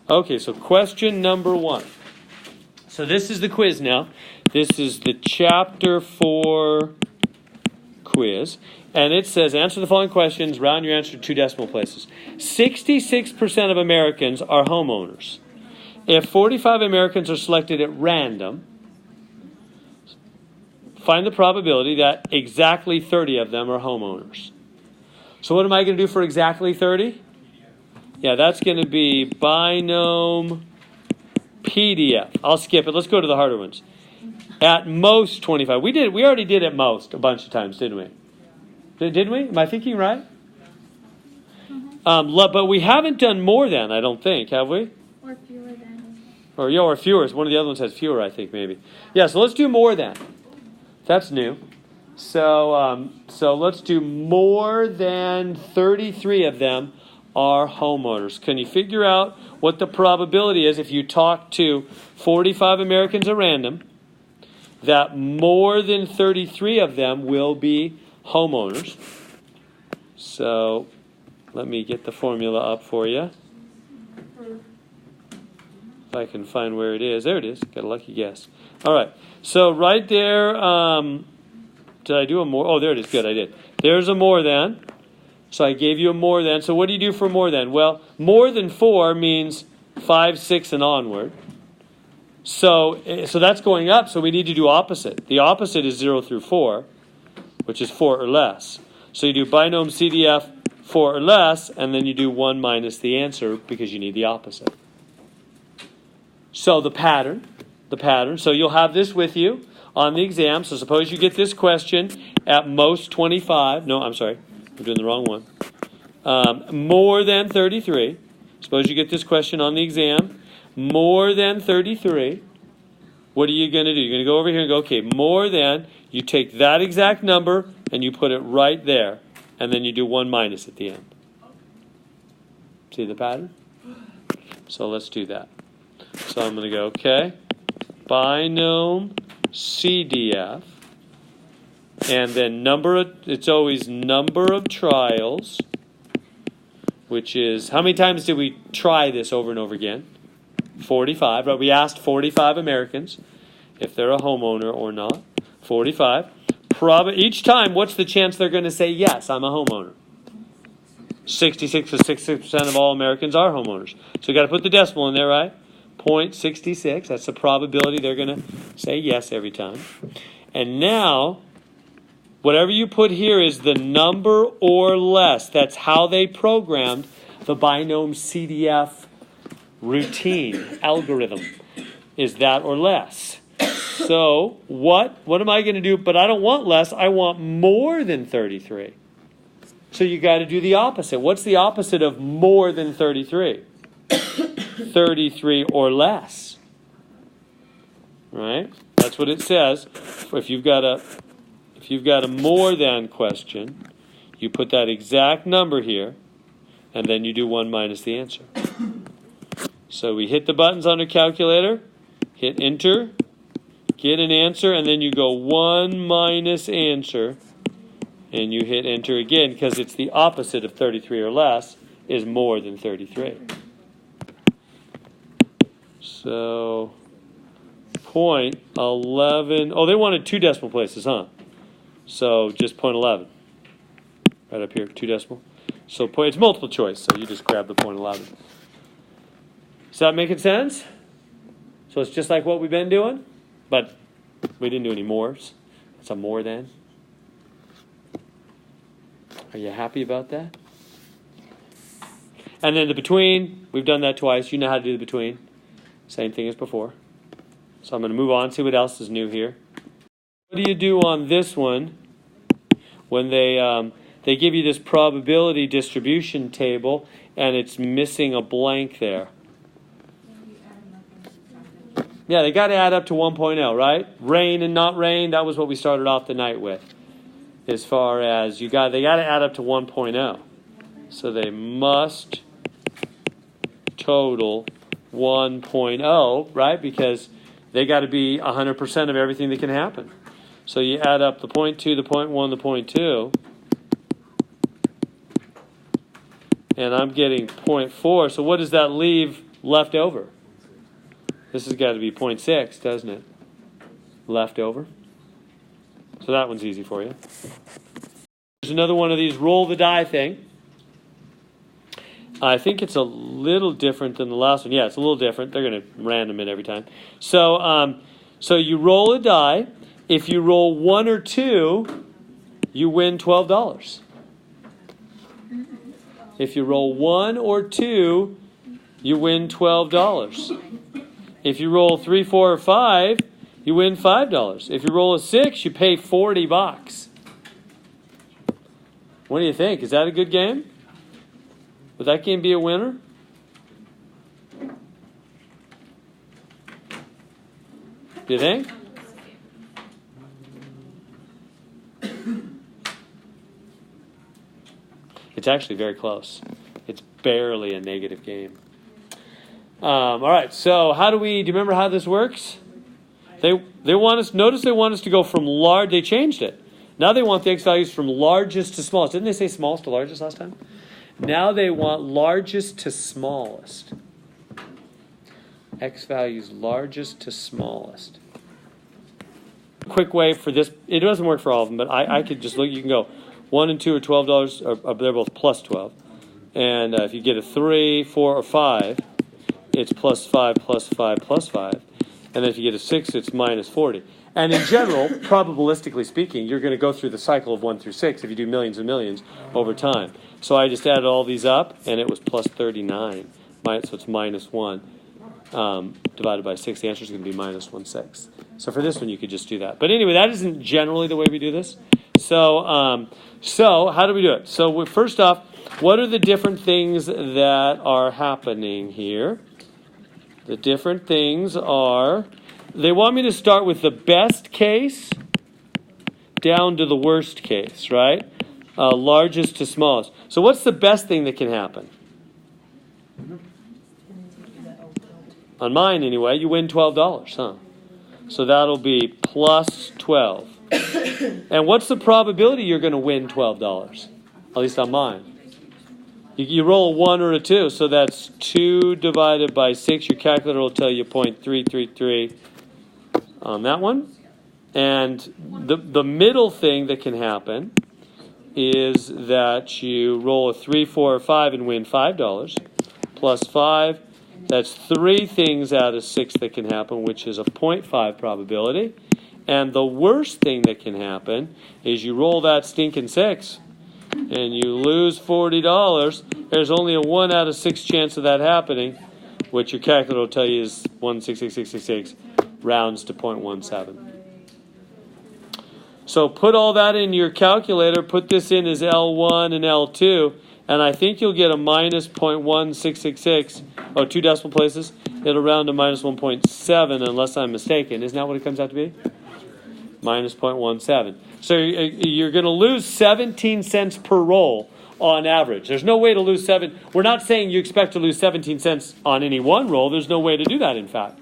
Okay, so question number 1. So this is the quiz now. This is the chapter 4 quiz. And it says, answer the following questions, round your answer to 2 decimal places. 66% of Americans are homeowners. If 45 Americans are selected at random, find the probability that exactly 30 of them are homeowners. So what am I going to do for exactly 30? Yeah, that's going to be binom PDF. I'll skip it. Let's go to the harder ones. At most 25. We already did at most a bunch of times, didn't we? Didn't we? Am I thinking right? But we haven't done more than, I don't think, have we? Or fewer than. Or fewer. One of the other ones has fewer, I think, maybe. Yeah, so let's do more than. That's new. So let's do more than 33 of them are homeowners. Can you figure out what the probability is if you talk to 45 Americans at random that more than 33 of them will be homeowners? So let me get the formula up for you. If I can find where it is. There it is. Got a lucky guess. All right. So right there, did I do a more? Oh, there it is. Good, I did. There's a more than. So I gave you a more than. So what do you do for more than? Well, more than 4 means 5, 6, and onward. So that's going up, so we need to do opposite. The opposite is 0 through 4, which is 4 or less. So you do binom CDF 4 or less, and then you do 1 minus the answer because you need the opposite. So the pattern. So you'll have this with you on the exam. So suppose you get this question at most 25. No, I'm sorry. I'm doing the wrong one. More than 33. Suppose you get this question on the exam. More than 33. What are you going to do? You're going to go over here and go, okay, more than. You take that exact number and you put it right there. And then you do 1 minus at the end. See the pattern? So let's do that. So I'm going to go, okay, binom CDF. And then it's always number of trials, which is, how many times did we try this over and over again? 45, right? We asked 45 Americans if they're a homeowner or not. 45. Each time, what's the chance they're going to say, yes, I'm a homeowner? 66% of all Americans are homeowners. So you got to put the decimal in there, right? 0.66. That's the probability they're going to say yes every time. And now, whatever you put here is the number or less. That's how they programmed the binom CDF routine algorithm. Is that or less? So what am I going to do? But I don't want less. I want more than 33. So you got to do the opposite. What's the opposite of more than 33? 33 or less. Right? That's what it says. If you've got a more than question, you put that exact number here, and then you do 1 minus the answer. So we hit the buttons on our calculator, hit enter, get an answer, and then you go 1 minus answer, and you hit enter again because it's the opposite of 33 or less is more than 33. So 0.11. Oh, they wanted 2 decimal places, huh? So just 0.11. Right up here, 2 decimal. So it's multiple choice, so you just grab the 0.11. Is that making sense? So it's just like what we've been doing, but we didn't do any mores. It's a more than. Are you happy about that? And then the between, we've done that twice. You know how to do the between. Same thing as before. So I'm going to move on, see what else is new here. What do you do on this one when they give you this probability distribution table and it's missing a blank there? Yeah, they got to add up to 1.0, right? Rain and not rain, that was what we started off the night with. As far as they got to add up to 1.0. So they must total 1.0, right? Because they got to be 100% of everything that can happen. So you add up the 0.2, the 0.1, the 0.2, and I'm getting 0.4. So what does that leave left over? This has got to be 0.6, doesn't it? Left over. So that one's easy for you. There's another one of these roll the die thing. I think it's a little different than the last one. Yeah, it's a little different. They're going to random it every time. So, so you roll a die. If you roll 1 or 2, you win $12. If you roll 1 or 2, you win $12. If you roll 3, 4, or 5, you win $5. If you roll a 6, you pay $40. What do you think? Is that a good game? Would that game be a winner? Do you think? It's actually very close. It's barely a negative game. All right, so do you remember how this works? They want us, notice they want us to go from large, they changed it. Now they want the x values from largest to smallest. Didn't they say smallest to largest last time? Now they want largest to smallest. X values largest to smallest. Quick way for this, it doesn't work for all of them, but I could just look, you can go 1 and 2 are $12, or they're both plus 12. And if you get a 3, 4, or 5, it's plus 5, plus 5, plus 5. And then if you get a 6, it's minus 40. And in general, probabilistically speaking, you're going to go through the cycle of 1 through 6 if you do millions and millions over time. So I just added all these up, and it was plus 39. So it's minus 1 divided by 6. The answer is going to be minus 1/6. So for this one, you could just do that. But anyway, that isn't generally the way we do this. So how do we do it? So first off, what are the different things that are happening here? The different things are, they want me to start with the best case down to the worst case, right? Largest to smallest. So what's the best thing that can happen? On mine, anyway, you win $12, huh? So that'll be plus 12. And what's the probability you're going to win $12? At least on mine. You roll a 1 or a 2, so that's 2 divided by 6. Your calculator will tell you 0.333 on that one. And the middle thing that can happen is that you roll a 3, 4, or 5 and win $5. Plus 5, that's 3 things out of 6 that can happen, which is a 0.5 probability. And the worst thing that can happen is you roll that stinking 6 and you lose $40. There's only a 1 out of 6 chance of that happening, which your calculator will tell you is 1.66666, rounds to 0.17. So put all that in your calculator, put this in as L1 and L2, and I think you'll get a minus 0.1666, 2 decimal places. It'll round to minus 1.7 unless I'm mistaken. Isn't that what it comes out to be? Minus 0.17. So you're going to lose 17 cents per roll on average. There's no way to lose We're not saying you expect to lose 17 cents on any one roll. There's no way to do that, in fact.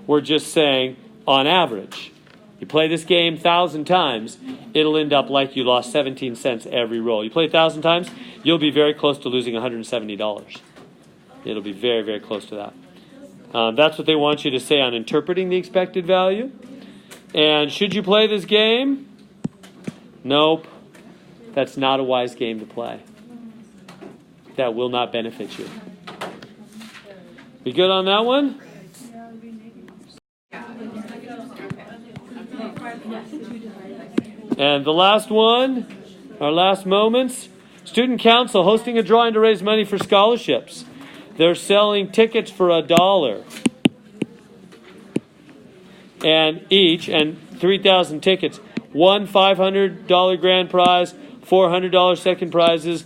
We're just saying on average. You play this game 1,000 times, it'll end up like you lost 17 cents every roll. You play 1,000 times, you'll be very close to losing $170. It'll be very, very close to that. That's what they want you to say on interpreting the expected value. And should you play this game? Nope. That's not a wise game to play. That will not benefit you. You good on that one? And the last one, our last moments. Student Council hosting a drawing to raise money for scholarships. They're selling tickets for $1. And each, and 3,000 tickets. One $500 grand prize, $400 second prizes,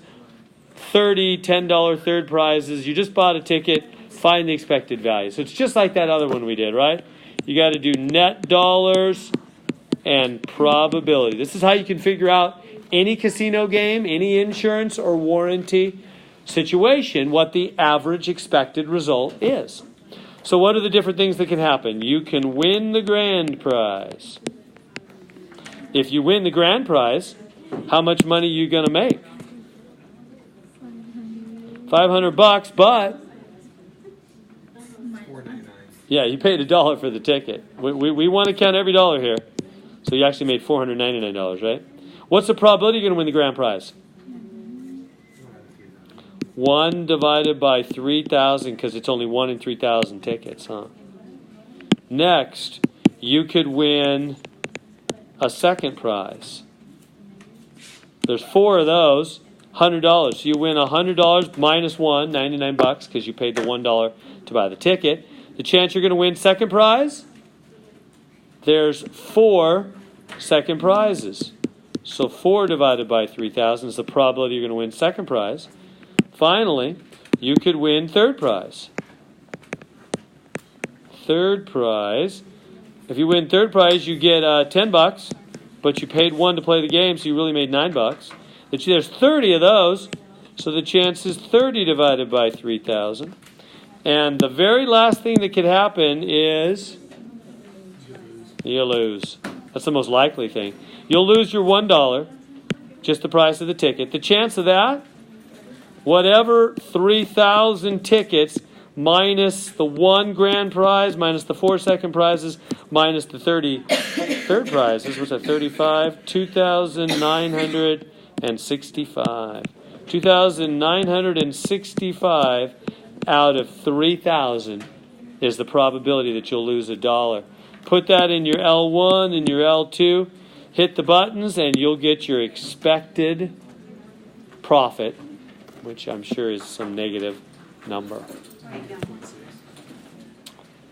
$30 $10 third prizes. You just bought a ticket, find the expected value. So it's just like that other one we did, right? You got to do net dollars and probability. This is how you can figure out any casino game, any insurance or warranty situation, what the average expected result is. So what are the different things that can happen? You can win the grand prize. If you win the grand prize, how much money are you going to make? $500, but $4.99. Yeah, you paid $1 for the ticket. We want to count every dollar here. So you actually made $499, right? What's the probability you're going to win the grand prize? 1 divided by 3,000, because it's only 1 in 3,000 tickets, huh? Next, you could win a second prize. There's 4 of those, $100. So you win $100 minus 1, $99, because you paid the $1 to buy the ticket. The chance you're going to win second prize? There's 4 second prizes. So 4 divided by 3,000 is the probability you're going to win second prize. Finally, you could win third prize. Third prize. If you win third prize, you get $10, but you paid 1 to play the game, so you really made $9. There's 30 of those, so the chance is 30 divided by 3,000. And the very last thing that could happen is you lose. That's the most likely thing. You'll lose your $1, just the price of the ticket. The chance of that, whatever 3,000 tickets minus the 1 grand prize, minus the 4 second prizes, minus the 30 third prizes. What's that, 35? 2,965. 2,965 out of 3,000 is the probability that you'll lose $1. Put that in your L1 and your L2. Hit the buttons and you'll get your expected profit, which I'm sure is some negative number.